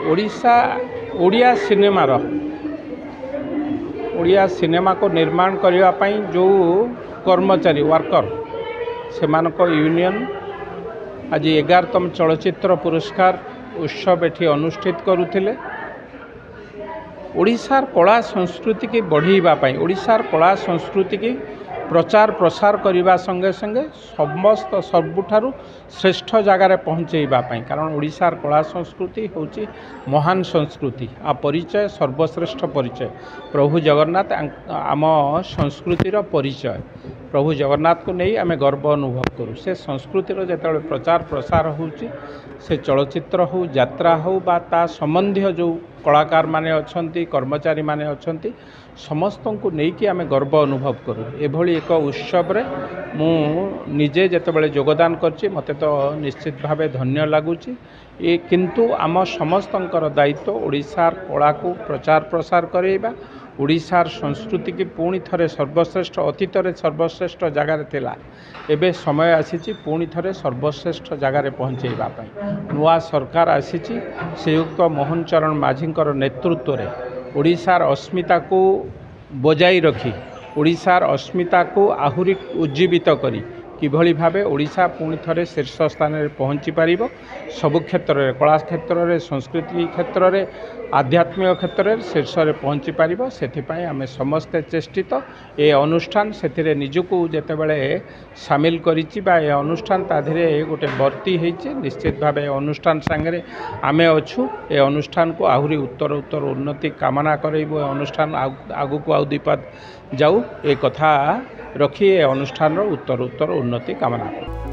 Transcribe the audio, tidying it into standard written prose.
Odisha Odia cinema को निर्माण करने जो कर्मचारी वर्कर से यूनियन आज 11तम चलचित्र पुरस्कार उत्सव एठी अनुष्ठित करुथिले। ओडिशार कला संस्कृति की बढ़ाइबापी ओडिशार कला संस्कृति की प्रचार प्रसार करने संगे संगे समस्त सबुठारु श्रेष्ठ जगार पहुँचेबापी कारण ओडिशार कला संस्कृति होची महान संस्कृति आ परिचय सर्वश्रेष्ठ परिचय प्रभु जगन्नाथ आम संस्कृतिर परिचय प्रभु जगन्नाथ को नहीं आमे गर्व अनुभव करूँ से संस्कृतिर जिते प्रचार प्रसार होची से चलचित्र हो यात्रा हो बा ता संबंधी जो कलाकार माने अछंती कर्मचारी माने अछंती समस्त को लेकिन आमे गर्व अनुभव करूँ। एभली एक उत्सव रे मु निजे जेतेबेले योगदान करछि मते तो निश्चित भावे धन्य लगुच। ये किंतु आम समस्तंकर दायित्व ओडिशार कला को प्रचार प्रसार करेबा ओडिशार संस्कृति की पुणी थरे सर्वश्रेष्ठ अतीत सर्वश्रेष्ठ जगार थिला एबे समय आसीची पुणी थरे सर्वश्रेष्ठ जगार पहुँचेबापी नुआ सरकार आसीची श्रीयुक्त मोहन चरण माझींकर नेतृत्व रे ओडिशार अस्मिता को बजाई रखी ओडिशार अस्मिता को आहुरी उज्जीवित करी किभली भावे ओडिशा पुणी थरे शीर्ष स्थान में पहुँची पारिबो सबु क्षेत्र में कला क्षेत्र में संस्कृति क्षेत्र में आध्यात्मिक क्षेत्र में शीर्ष में पहुँची पारिबो सेथिपाई आमे समस्ते चेष्टित ए अनुष्ठान से निजको जेतेबेले सामिल करिछि बा ए अनुष्ठान ताधीरे गोटे बर्ती होइछि निश्चित भावे अनुष्ठान सांगरे आमे अछु ए अनुष्ठान को आहुरी उत्तर उत्तर उन्नति कामना करइबो अनुष्ठान आगु को आउ दीपद जाऊ ए कथा रखी ए अनुष्ठान उत्तर उत्तर उन्नति कामना करूँ।